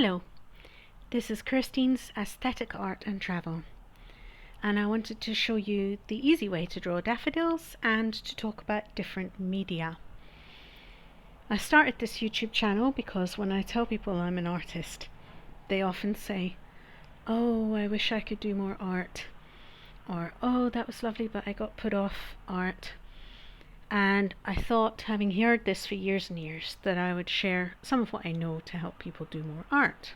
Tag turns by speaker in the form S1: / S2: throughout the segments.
S1: Hello, this is Kirsteen's Aesthetic Art and Travel, and I wanted to show you the easy way to draw daffodils and to talk about different media. I started this YouTube channel because when I tell people I'm an artist, they often say, "Oh, I wish I could do more art," or "Oh, that was lovely, but I got put off art." And I thought, having heard this for years and years, that I would share some of what I know to help people do more art.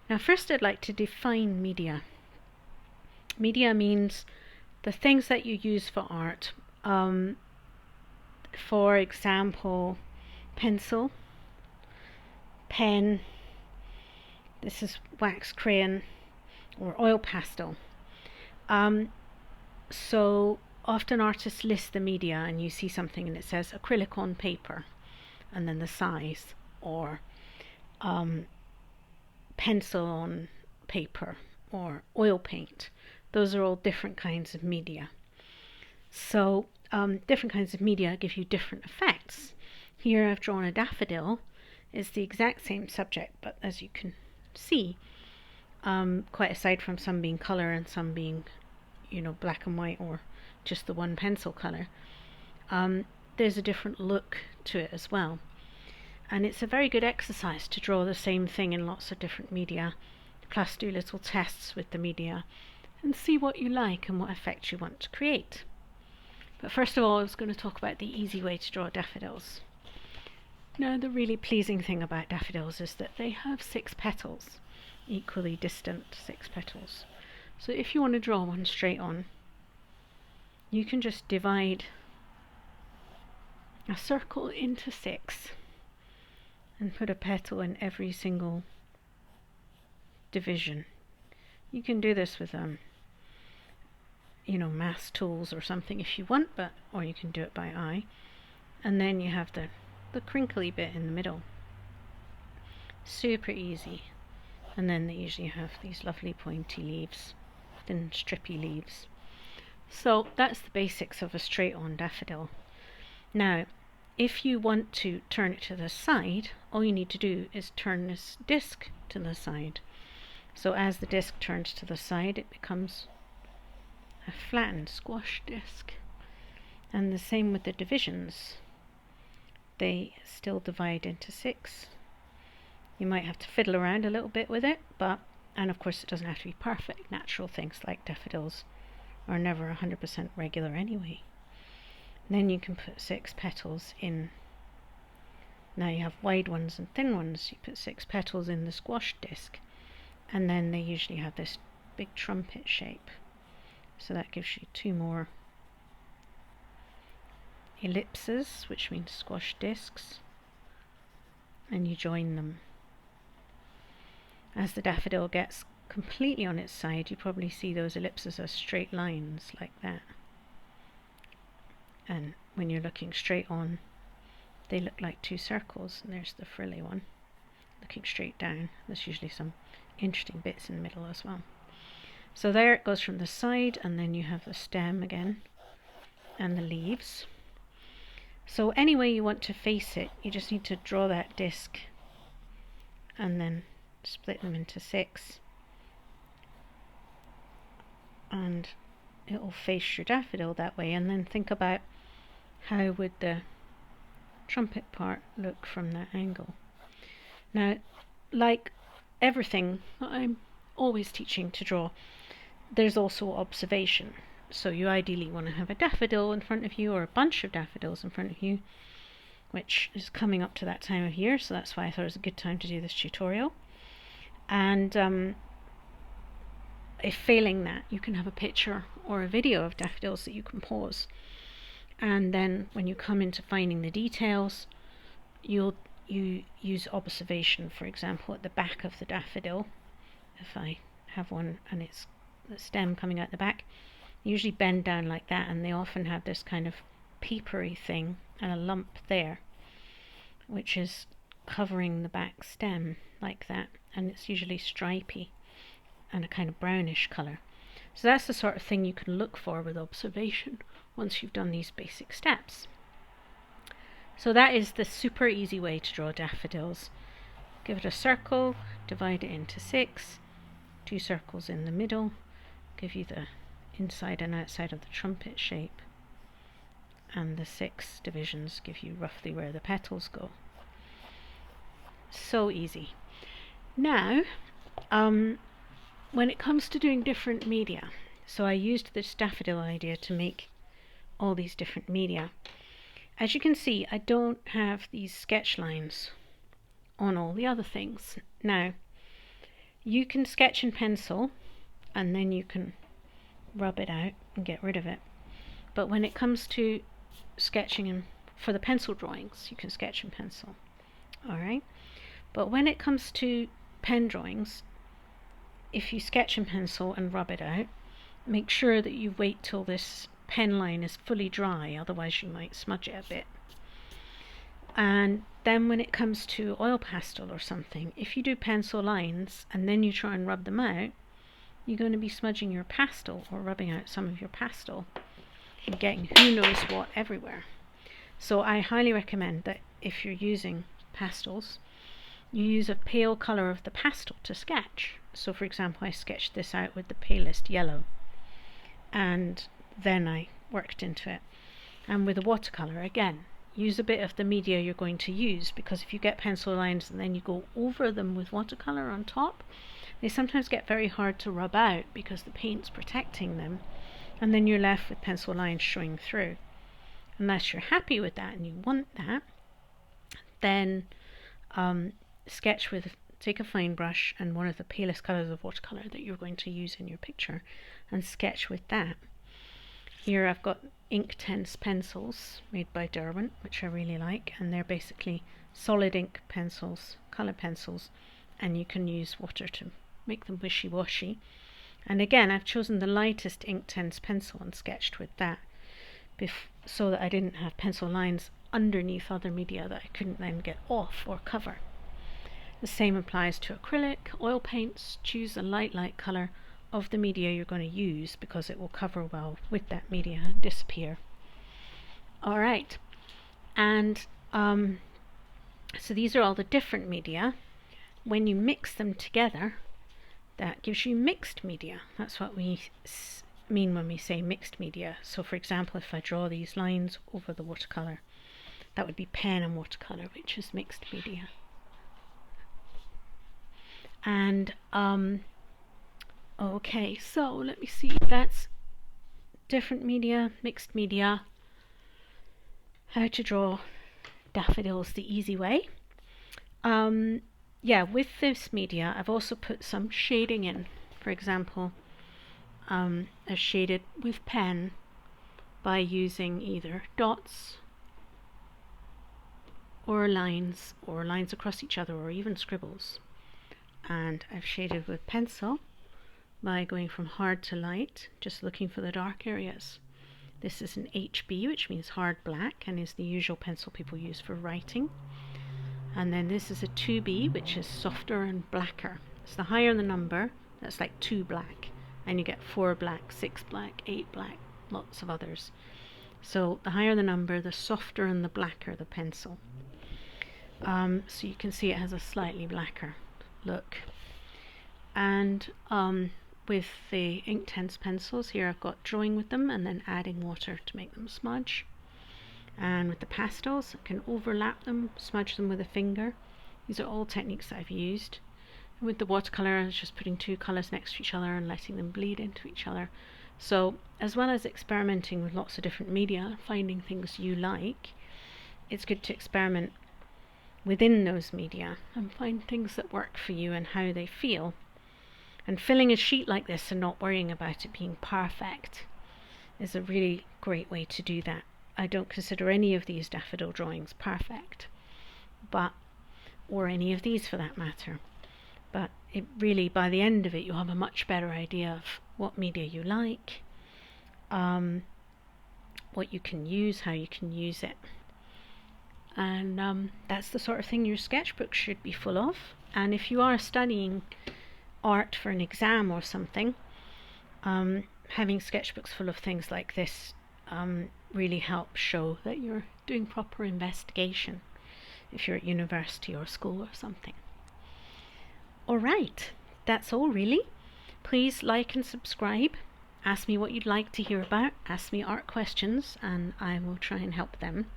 S1: Now, first I'd like to define media. Media means the things that you use for art. For example, pencil, pen, this is wax crayon, or oil pastel. So often artists list the media and you see something and it says acrylic on paper and then the size, or pencil on paper, or oil paint. Those are all different kinds of media. So different kinds of media give you different effects. Here I've drawn a daffodil. It's the exact same subject, but as you can see, quite aside from some being color and some being black and white or just the one pencil color, there's a different look to it as well. And it's a very good exercise to draw the same thing in lots of different media, plus do little tests with the media and see what you like and what effect you want to create. But first of all, I was going to talk about the easy way to draw daffodils. Now, the really pleasing thing about daffodils is that they have 6 petals, equally distant 6 petals. So if you want to draw one straight on, you can just divide a circle into 6 and put a petal in every single division. You can do this with mass tools or something if you want, or you can do it by eye. And then you have the crinkly bit in the middle. Super easy. And then they usually have these lovely pointy leaves, thin strippy leaves. So that's the basics of a straight on daffodil. Now, if you want to turn it to the side, all you need to do is turn this disc to the side. So as the disc turns to the side, it becomes a flattened squash disc. And the same with the divisions. They still divide into 6. You might have to fiddle around a little bit with it, and of course it doesn't have to be perfect. Natural things like daffodils are never 100% regular anyway. Then you can put 6 petals in. Now you have wide ones and thin ones. You put 6 petals in the squash disc, and then they usually have this big trumpet shape. So that gives you 2 more ellipses, which means squash discs, and you join them. As the daffodil gets completely on its side, you probably see those ellipses as straight lines like that. And when you're looking straight on, they look like 2 circles, and there's the frilly one looking straight down. There's usually some interesting bits in the middle as well. So there it goes from the side, and then you have the stem again and the leaves. So any way you want to face it, you just need to draw that disc and then split them into 6, and it will face your daffodil that way. And then think about how would the trumpet part look from that angle. Now, like everything that I'm always teaching to draw, there's also observation. So you ideally want to have a daffodil in front of you, or a bunch of daffodils in front of you, which is coming up to that time of year, so that's why I thought it was a good time to do this tutorial. And if failing that, you can have a picture or a video of daffodils that you can pause, and then when you come into finding the details, you use observation. For example, at the back of the daffodil, if I have one and it's the stem coming out the back, usually bend down like that, and they often have this kind of papery thing and a lump there, which is covering the back stem like that, and it's usually stripy and a kind of brownish color. So that's the sort of thing you can look for with observation once you've done these basic steps. So that is the super easy way to draw daffodils. give it a circle, divide it into 6, 2 circles in the middle, give you the inside and outside of the trumpet shape, and the 6 divisions give you roughly where the petals go. So easy. Now, when it comes to doing different media, so I used this daffodil idea to make all these different media. As you can see, I don't have these sketch lines on all the other things. Now, you can sketch in pencil and then you can rub it out and get rid of it. But when it comes to sketching for the pencil drawings, you can sketch in pencil. Alright? But when it comes to pen drawings, if you sketch in pencil and rub it out, make sure that you wait till this pen line is fully dry, otherwise you might smudge it a bit. And then when it comes to oil pastel or something, if you do pencil lines and then you try and rub them out, you're going to be smudging your pastel or rubbing out some of your pastel and getting who knows what everywhere. So I highly recommend that if you're using pastels, you use a pale colour of the pastel to sketch. So for example, I sketched this out with the palest yellow and then I worked into it. And with a watercolour, again, use a bit of the media you're going to use, because if you get pencil lines and then you go over them with watercolour on top, they sometimes get very hard to rub out because the paint's protecting them, and then you're left with pencil lines showing through. Unless you're happy with that and you want that, then take a fine brush and one of the palest colours of watercolour that you're going to use in your picture and sketch with that. Here I've got Inktense pencils made by Derwent, which I really like, and they're basically solid ink pencils, colour pencils, and you can use water to make them wishy-washy. And again, I've chosen the lightest Inktense pencil and sketched with that so that I didn't have pencil lines underneath other media that I couldn't then get off or cover. The same applies to acrylic, oil paints. Choose a light colour of the media you're going to use because it will cover well with that media and disappear. Alright, and so these are all the different media. When you mix them together, that gives you mixed media. That's what we mean when we say mixed media. So for example, if I draw these lines over the watercolour, that would be pen and watercolour, which is mixed media. And okay, so let me see, that's different media, mixed media, how to draw daffodils the easy way. Yeah, with this media I've also put some shading in. For example, I've shaded with pen by using either dots or lines across each other, or even scribbles. And I've shaded with pencil by going from hard to light, just looking for the dark areas. This is an HB, which means hard black, and is the usual pencil people use for writing. And then this is a 2B, which is softer and blacker. So the higher the number, that's like 2 black, and you get 4 black, 6 black, 8 black, lots of others. So the higher the number, the softer and the blacker the pencil. So you can see it has a slightly blacker look. And with the Inktense pencils here, I've got drawing with them and then adding water to make them smudge. And with the pastels, I can overlap them, smudge them with a finger. These are all techniques that I've used. And with the watercolour, I was just putting 2 colours next to each other and letting them bleed into each other. So as well as experimenting with lots of different media, finding things you like, it's good to experiment within those media and find things that work for you and how they feel. And filling a sheet like this and not worrying about it being perfect is a really great way to do that. I don't consider any of these daffodil drawings perfect, or any of these for that matter, but it really, by the end of it, you'll have a much better idea of what media you like, what you can use, how you can use it. And that's the sort of thing your sketchbook should be full of. And if you are studying art for an exam or something, having sketchbooks full of things like this really helps show that you're doing proper investigation if you're at university or school or something. Alright, that's all really. Please like and subscribe. Ask me what you'd like to hear about. Ask me art questions and I will try and help them.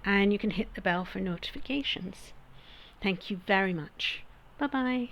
S1: And you can hit the bell for notifications. Thank you very much. Bye bye.